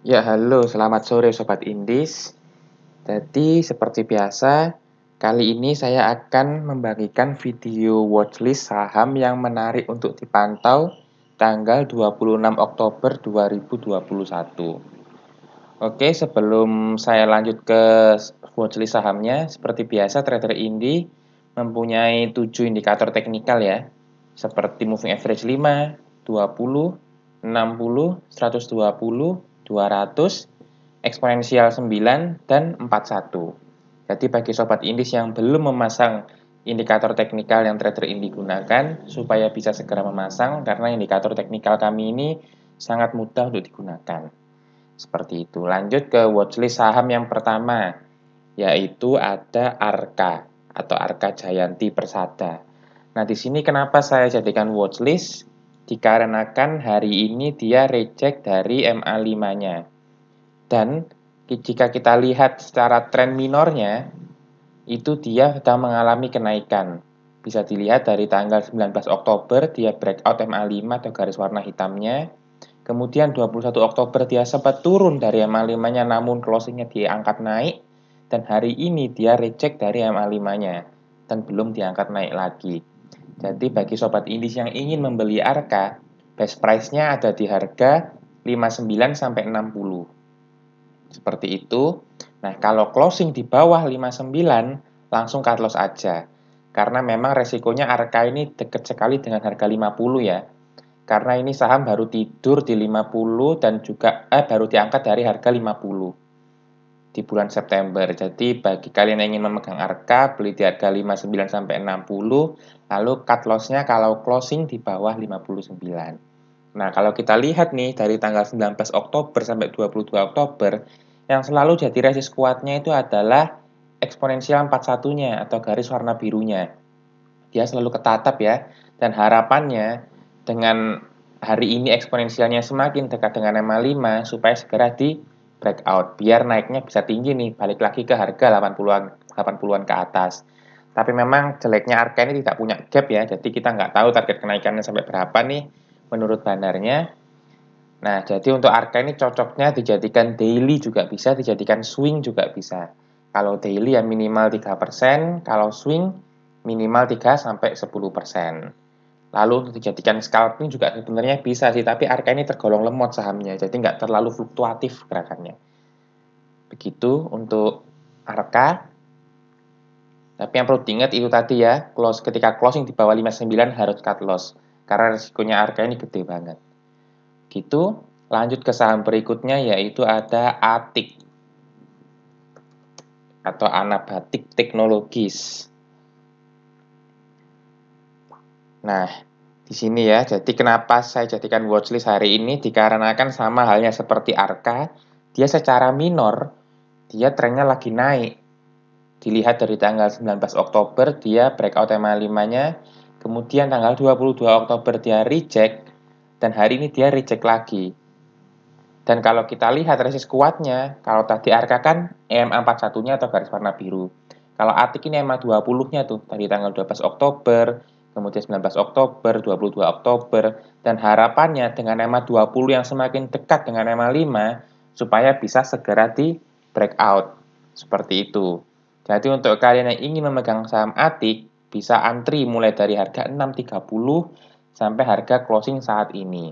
Ya, halo, selamat sore Sobat Indis. Jadi, seperti biasa, kali ini saya akan membagikan video watchlist saham yang menarik untuk dipantau tanggal 26 Oktober 2021. Oke, sebelum saya lanjut ke watchlist sahamnya, seperti biasa Trader Indi mempunyai 7 indikator teknikal ya, seperti moving average 5, 20, 60, 120, 200, eksponensial 9, dan 41. Jadi bagi sobat indis yang belum memasang indikator teknikal yang Trader Indi gunakan, supaya bisa segera memasang karena indikator teknikal kami ini sangat mudah untuk digunakan. Seperti itu. Lanjut ke watchlist saham yang pertama, yaitu ada Arka atau Arka Jayanti Persada. Nah, di sini kenapa saya jadikan watchlist? Dikarenakan hari ini dia reject dari MA5-nya. Dan jika kita lihat secara tren minornya, itu dia sedang mengalami kenaikan. Bisa dilihat dari tanggal 19 Oktober dia breakout MA5 atau garis warna hitamnya. Kemudian 21 Oktober dia sempat turun dari MA5-nya namun closingnya diangkat naik. Dan hari ini dia reject dari MA5-nya dan belum diangkat naik lagi. Jadi bagi sobat indis yang ingin membeli Arka, best price-nya ada di harga 59 sampai 60. Seperti itu. Nah, kalau closing di bawah 59, langsung cut loss aja. Karena memang resikonya Arka ini dekat sekali dengan harga 50 ya. Karena ini saham baru tidur di 50 dan juga baru diangkat dari harga 50 di bulan September. Jadi bagi kalian yang ingin memegang Arka, beli di harga 59 sampai 60, lalu cut loss-nya kalau closing di bawah 59. Nah, kalau kita lihat nih dari tanggal 19 Oktober sampai 22 Oktober, yang selalu jadi resist kuatnya itu adalah eksponensial 41-nya atau garis warna birunya. Dia selalu ketatap ya, dan harapannya dengan hari ini eksponensialnya semakin dekat dengan MA5 supaya segera di breakout biar naiknya bisa tinggi nih, balik lagi ke harga 80-an ke atas. Tapi memang jeleknya Arka ini tidak punya gap ya, jadi kita nggak tahu target kenaikannya sampai berapa nih menurut bandarnya. Nah, jadi untuk Arka ini cocoknya dijadikan daily juga bisa, dijadikan swing juga bisa. Kalau daily ya minimal 3%, kalau swing minimal 3 sampai 10%. Lalu untuk dijadikan scalping juga sebenarnya bisa sih, tapi Arka ini tergolong lemot sahamnya, jadi nggak terlalu fluktuatif gerakannya. Begitu untuk Arka. Tapi yang perlu diingat itu tadi ya, ketika closing di bawah 59 harus cut loss. Karena risikonya Arka ini gede banget. Gitu, lanjut ke saham berikutnya yaitu ada ATIK atau Anabatik Teknologis. Nah, di sini ya, jadi kenapa saya jadikan watchlist hari ini dikarenakan sama halnya seperti Arka, dia secara minor, dia trennya lagi naik. Dilihat dari tanggal 19 Oktober dia breakout MA5-nya, kemudian tanggal 22 Oktober dia reject, dan hari ini dia reject lagi. Dan kalau kita lihat resist kuatnya, kalau tadi Arka kan EMA41-nya atau garis warna biru. Kalau ATIK ini EMA20-nya tuh, dari tanggal 12 Oktober, kemudian 19 Oktober, 22 Oktober, dan harapannya dengan EMA20 yang semakin dekat dengan EMA5, supaya bisa segera di breakout. Seperti itu. Jadi untuk kalian yang ingin memegang saham ATIK, bisa antri mulai dari harga 6.30 sampai harga closing saat ini.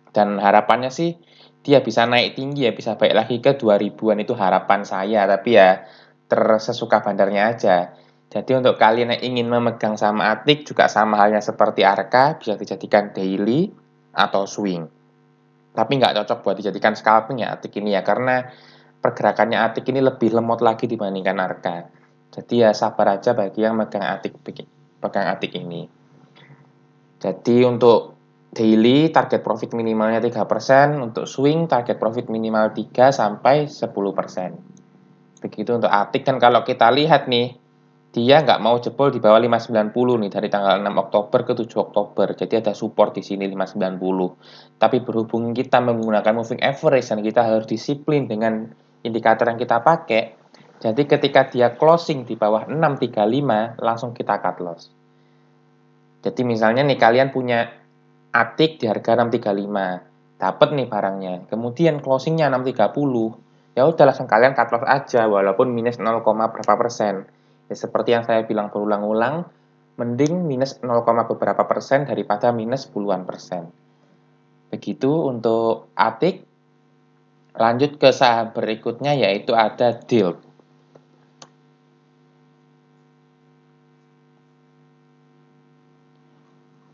Dan harapannya sih dia bisa naik tinggi ya, bisa balik lagi ke 2000-an itu harapan saya, tapi ya tersesuka bandarnya aja. Jadi untuk kalian yang ingin memegang saham ATIK juga sama halnya seperti Arka, bisa dijadikan daily atau swing. Tapi nggak cocok buat dijadikan scalping ya ATIK ini ya, karena pergerakannya ATIK ini lebih lemot lagi dibandingkan Arka. Jadi ya sabar aja bagi yang pegang ATIK ini. Jadi untuk daily target profit minimalnya 3%, untuk swing target profit minimal 3 sampai 10%. Begitu untuk ATIK, dan kalau kita lihat nih, dia nggak mau jebol di bawah 590 nih dari tanggal 6 Oktober ke 7 Oktober. Jadi ada support di sini 590. Tapi berhubung kita menggunakan moving average dan kita harus disiplin dengan indikator yang kita pakai, jadi ketika dia closing di bawah 635, langsung kita cut loss. Jadi misalnya nih kalian punya ATIK di harga 635. dapat nih barangnya. Kemudian closingnya 6.30. Ya udah langsung kalian cut loss aja walaupun minus 0, berapa persen. Ya seperti yang saya bilang berulang-ulang, mending minus 0, beberapa persen daripada minus puluhan persen. Begitu untuk Atik. Lanjut ke saham berikutnya yaitu ada DILT.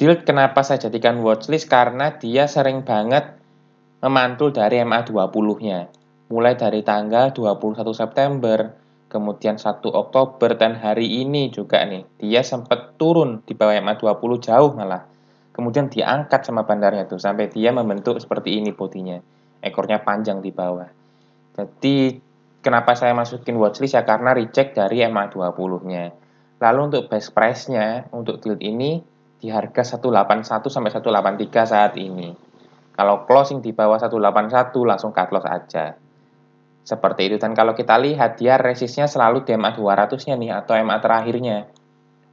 DILT kenapa saya jadikan watchlist? Karena dia sering banget memantul dari MA20-nya. Mulai dari tanggal 21 September, kemudian 1 Oktober, dan hari ini juga nih. Dia sempat turun di bawah MA20 jauh malah. Kemudian diangkat sama bandarnya tuh, sampai dia membentuk seperti ini bodinya. Ekornya panjang di bawah. Jadi, kenapa saya masukin watchlist ya? Karena reject dari MA20-nya. Lalu untuk best price-nya, untuk DILT ini, di harga 181 sampai 183 saat ini. Kalau closing di bawah 181 langsung cut loss aja. Seperti itu. Dan kalau kita lihat dia resistnya selalu di MA 200-nya nih atau MA terakhirnya.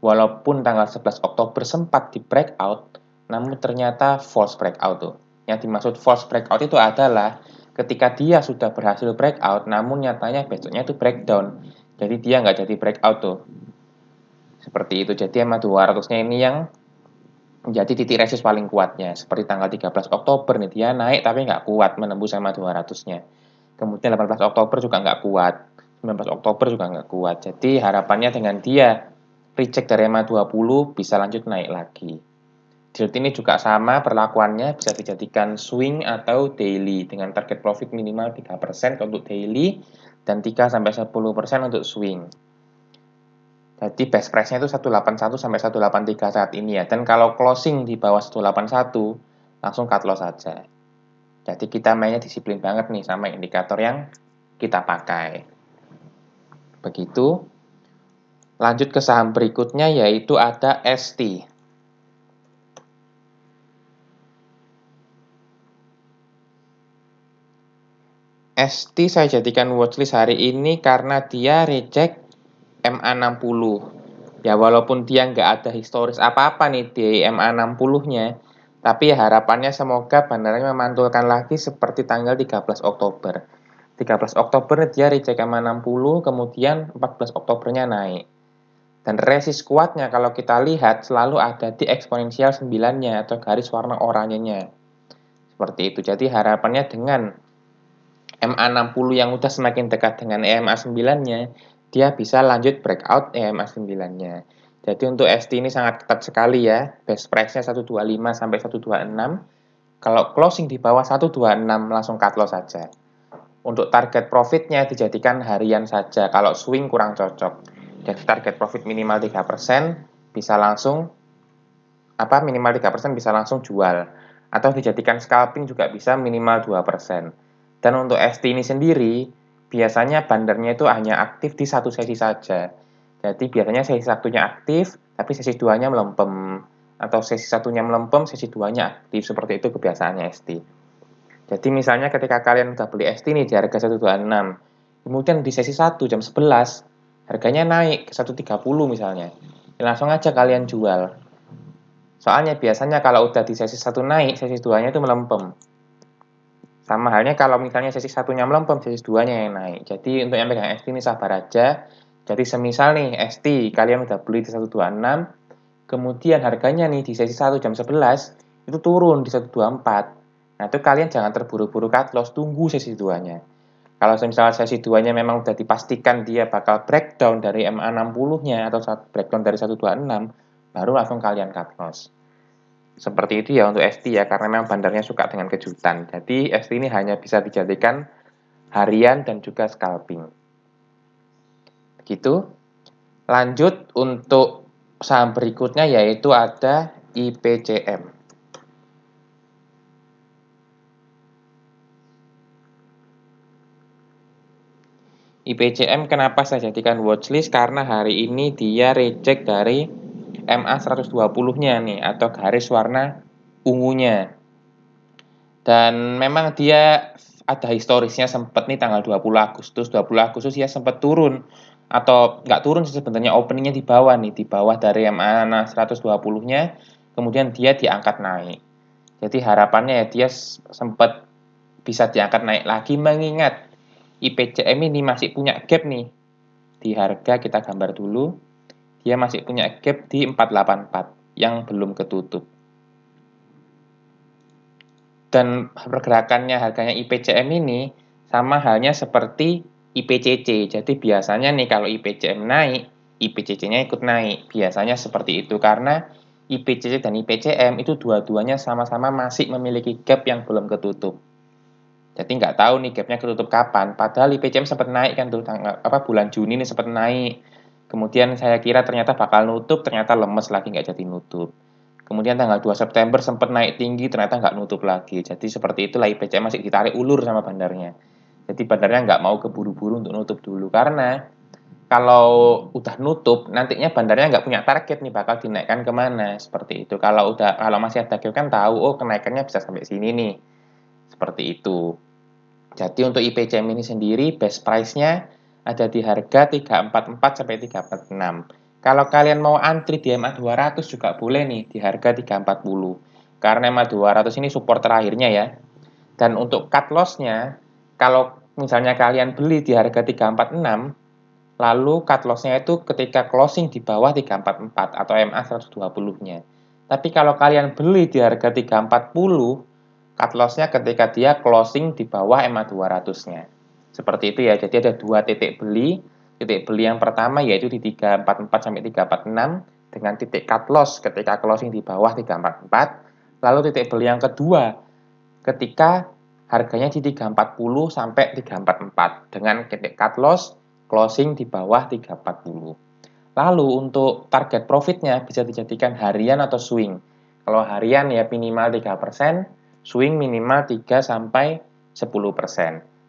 Walaupun tanggal 11 Oktober sempat di breakout, namun ternyata false breakout tuh. Yang dimaksud false breakout itu adalah ketika dia sudah berhasil breakout, namun nyatanya besoknya itu breakdown. Jadi dia nggak jadi breakout tuh. Seperti itu. Jadi MA 200-nya ini yang menjadi titik resist paling kuatnya. Seperti tanggal 13 Oktober nih, dia naik tapi nggak kuat menembus MA 200-nya. Kemudian 18 Oktober juga nggak kuat. 19 Oktober juga nggak kuat. Jadi harapannya dengan dia reject dari MA 20 bisa lanjut naik lagi. DILT ini juga sama perlakuannya, bisa dijadikan swing atau daily dengan target profit minimal 3% untuk daily dan 3-10% untuk swing. Jadi best price-nya itu 181 sampai 183 saat ini ya. Dan kalau closing di bawah 181, langsung cut loss saja. Jadi kita mainnya disiplin banget nih sama indikator yang kita pakai. Begitu. Lanjut ke saham berikutnya yaitu ada ST. ST saya jadikan watchlist hari ini karena dia reject MA60. Ya walaupun dia nggak ada historis apa-apa nih di MA60-nya, tapi harapannya semoga bandarnya memantulkan lagi seperti tanggal 13 Oktober. 13 Oktober dia reject MA60, kemudian 14 Oktobernya naik. Dan resist kuatnya kalau kita lihat selalu ada di eksponensial 9-nya atau garis warna oranyenya. Seperti itu. Jadi harapannya dengan MA60 yang udah semakin dekat dengan EMA 9-nya, dia bisa lanjut breakout EMA 9-nya. Jadi untuk ST ini sangat ketat sekali ya. Best price-nya 125 sampai 126. Kalau closing di bawah 126 langsung cut loss saja. Untuk target profitnya dijadikan harian saja. Kalau swing kurang cocok. Jadi target profit minimal 3% bisa langsung minimal 3% bisa langsung jual. Atau dijadikan scalping juga bisa minimal 2%. Dan untuk ST ini sendiri, biasanya bandarnya itu hanya aktif di satu sesi saja. Jadi biasanya sesi satunya aktif, tapi sesi duanya melempem. Atau sesi satunya melempem, sesi duanya aktif. Seperti itu kebiasaannya ST. Jadi misalnya ketika kalian udah beli ST nih di harga 126, kemudian di sesi 1 jam 11, harganya naik ke 130 misalnya. Ya langsung aja kalian jual. Soalnya biasanya kalau udah di sesi 1 naik, sesi 2-nya itu melempem. Sama halnya kalau misalnya sesi satunya melempem, sesi 2-nya yang naik. Jadi untuk yang pegang ST ini sabar aja. Jadi semisal nih ST kalian udah beli di 126, kemudian harganya nih di sesi 1 jam 11 itu turun di 124. Nah, itu kalian jangan terburu-buru cut loss, tunggu sesi 2-nya. Kalau misalnya sesi 2-nya memang udah dipastikan dia bakal breakdown dari MA60-nya atau breakdown dari 126, baru langsung kalian cut loss. Seperti itu ya untuk ST ya, karena memang bandarnya suka dengan kejutan. Jadi ST ini hanya bisa dijadikan harian dan juga scalping. Begitu. Lanjut untuk saham berikutnya yaitu ada IPCM. IPCM kenapa saya jadikan watchlist? Karena hari ini dia reject dari MA 120-nya nih atau garis warna ungunya. Dan memang dia ada historisnya sempat nih tanggal 20 Agustus ya sempat turun atau nggak turun sih sebenarnya, openingnya di bawah nih, di bawah dari MA 120-nya, kemudian dia diangkat naik. Jadi harapannya ya dia sempat bisa diangkat naik lagi, mengingat IPCM ini masih punya gap nih. Di harga kita gambar dulu, dia masih punya gap di 484 yang belum ketutup. Dan pergerakannya harganya IPCM ini sama halnya seperti IPCC. Jadi biasanya nih kalau IPCM naik, IPCC-nya ikut naik. Biasanya seperti itu karena IPCC dan IPCM itu dua-duanya sama-sama masih memiliki gap yang belum ketutup. Jadi nggak tahu nih gapnya ketutup kapan. Padahal IPCM sempat naik kan tuh bulan Juni ini sempat naik. Kemudian saya kira ternyata bakal nutup, ternyata lemes lagi nggak jadi nutup. Kemudian tanggal 2 September sempat naik tinggi, ternyata nggak nutup lagi. Jadi seperti itulah IPCM masih ditarik ulur sama bandarnya. Jadi bandarnya nggak mau keburu-buru untuk nutup dulu. Karena kalau udah nutup, nantinya bandarnya nggak punya target nih bakal dinaikkan kemana. Seperti itu. Kalau masih ada gap kan tahu, oh kenaikannya bisa sampai sini nih. Seperti itu. Jadi untuk IPCM ini sendiri, best price-nya ada di harga 344 sampai 346. Kalau kalian mau antri di MA 200 juga boleh nih di harga 340. Karena MA 200 ini support terakhirnya ya. Dan untuk cut loss-nya, kalau misalnya kalian beli di harga 346, lalu cut loss-nya itu ketika closing di bawah 344 atau MA 120-nya. Tapi kalau kalian beli di harga 340, cut loss-nya ketika dia closing di bawah MA 200-nya. Seperti itu ya, jadi ada dua titik beli. Titik beli yang pertama yaitu di 344 sampai 346 dengan titik cut loss ketika closing di bawah 344. Lalu titik beli yang kedua ketika harganya di 340 sampai 344 dengan titik cut loss closing di bawah 340. Lalu untuk target profitnya bisa dijadikan harian atau swing. Kalau harian ya minimal 3%, swing minimal 3 sampai 10%.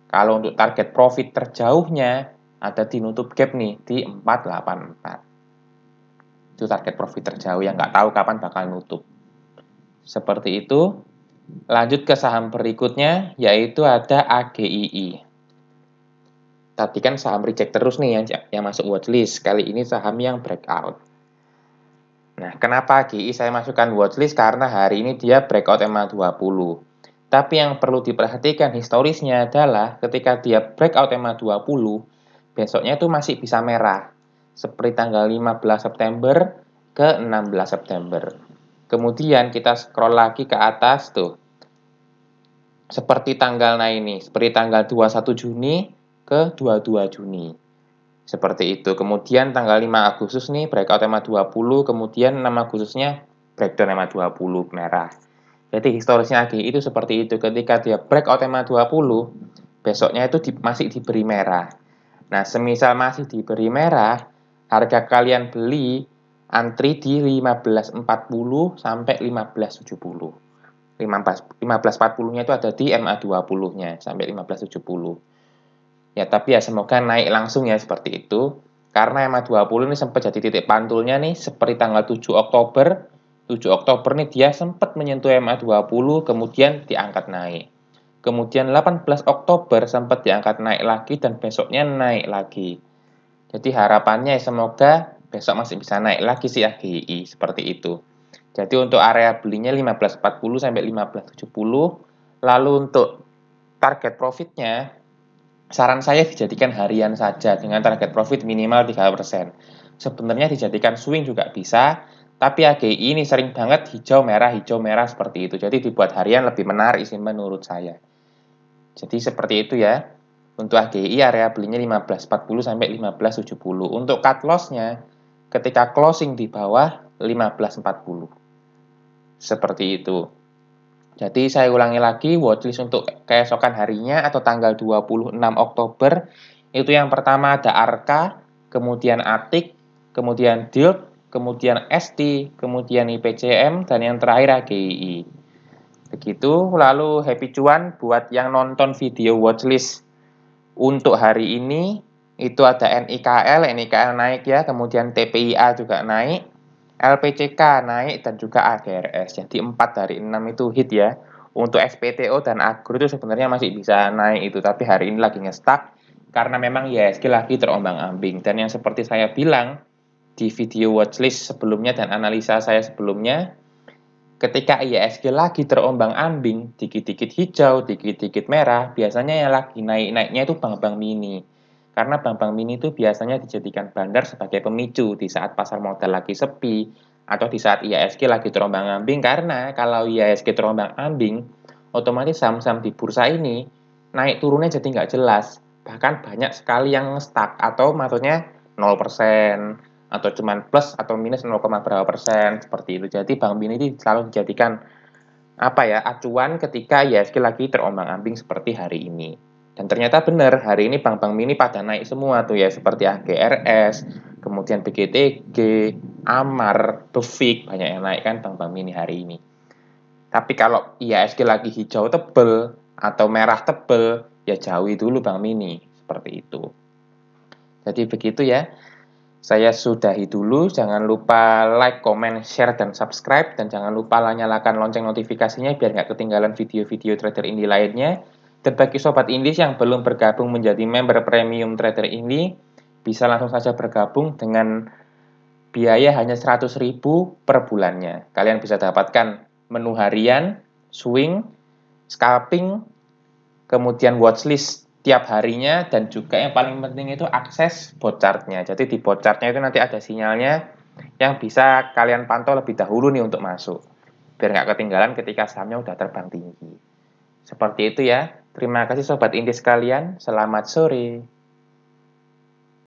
Kalau untuk target profit terjauhnya ada di nutup gap nih di 484. Itu target profit terjauh yang nggak tahu kapan bakal nutup. Seperti itu. Lanjut ke saham berikutnya yaitu ada AGII. Tadi kan saham reject terus nih yang masuk watchlist. Kali ini saham yang breakout. Nah, kenapa AGI saya masukkan watchlist? Karena hari ini dia breakout MA 20. Tapi yang perlu diperhatikan historisnya adalah ketika dia breakout MA 20, besoknya itu masih bisa merah. Seperti tanggal 15 September ke 16 September. Kemudian kita scroll lagi ke atas tuh. Seperti tanggal seperti tanggal 21 Juni ke 22 Juni. Seperti itu. Kemudian tanggal 5 Agustus nih breakout MA 20, kemudian 6 Agustusnya breakdown MA 20 merah. Jadi historisnya AGI itu seperti itu. Ketika dia breakout MA 20, besoknya itu masih diberi merah. Nah, semisal masih diberi merah, harga kalian beli antri di 1540 sampai 1570. 1540-nya itu ada di MA 20-nya sampai 1570. Ya, tapi ya semoga naik langsung ya seperti itu. Karena MA 20 ini sempat jadi titik pantulnya nih seperti tanggal 7 Oktober. 7 Oktober nih dia sempat menyentuh MA 20 kemudian diangkat naik. Kemudian 18 Oktober sempat diangkat naik lagi dan besoknya naik lagi. Jadi harapannya semoga besok masih bisa naik lagi sih AGI seperti itu. Jadi untuk area belinya 1540 sampai 1570. Lalu untuk target profitnya, saran saya dijadikan harian saja dengan target profit minimal 3%. Sebenarnya dijadikan swing juga bisa, tapi AGI ini sering banget hijau merah seperti itu. Jadi dibuat harian lebih menarik sih menurut saya. Jadi seperti itu ya. Untuk AGI area belinya 1540 sampai 1570. Untuk cut loss-nya ketika closing di bawah 1540. Seperti itu. Jadi saya ulangi lagi, watchlist untuk keesokan harinya atau tanggal 26 Oktober, itu yang pertama ada Arka, kemudian Atik, kemudian DILP, kemudian ST, kemudian IPCM, dan yang terakhir AGII. Begitu, lalu happy cuan buat yang nonton video watchlist untuk hari ini, itu ada NIKL naik ya, kemudian TPIA juga naik, LPCK naik dan juga AGRS. Jadi 4 dari 6 itu hit ya. Untuk SPTO dan Agro itu sebenarnya masih bisa naik itu, tapi hari ini lagi nge-stuck karena memang IHSG lagi terombang-ambing. Dan yang seperti saya bilang di video watchlist sebelumnya dan analisa saya sebelumnya, Ketika IHSG lagi terombang-ambing, dikit-dikit hijau, dikit-dikit merah, biasanya yang lagi naik-naiknya itu bank-bank mini. Karena bank-bank mini itu biasanya dijadikan bandar sebagai pemicu di saat pasar modal lagi sepi, atau di saat IHSG lagi terombang-ambing, karena kalau IHSG terombang-ambing, otomatis saham-saham di bursa ini naik turunnya jadi nggak jelas. Bahkan banyak sekali yang stuck, atau maksudnya 0%, atau cuman plus atau minus 0, berapa persen seperti itu. Jadi bank mini ini selalu dijadikan acuan ketika IHSG lagi terombang-ambing seperti hari ini. Dan ternyata benar, hari ini bank-bank mini pada naik semua tuh ya, seperti AGRS, kemudian BGTG, Amar, Befik, banyak yang naik kan bank-bank mini hari ini. Tapi kalau IHSG lagi hijau tebel atau merah tebel, ya jauhi dulu bank mini, seperti itu. Jadi begitu ya. Saya sudahi dulu, jangan lupa like, comment, share, dan subscribe, dan jangan lupa nyalakan lonceng notifikasinya biar nggak ketinggalan video-video trader indie lainnya. Dan bagi sobat indie yang belum bergabung menjadi member premium trader indie, bisa langsung saja bergabung dengan biaya hanya 100.000 per bulannya. Kalian bisa dapatkan menu harian, swing, scalping, kemudian watchlist tiap harinya, dan juga yang paling penting itu akses bot chartnya. Jadi di bot chartnya itu nanti ada sinyalnya yang bisa kalian pantau lebih dahulu nih untuk masuk, biar nggak ketinggalan ketika sahamnya udah terbang tinggi. Seperti itu ya. Terima kasih sobat indie sekalian. Selamat sore.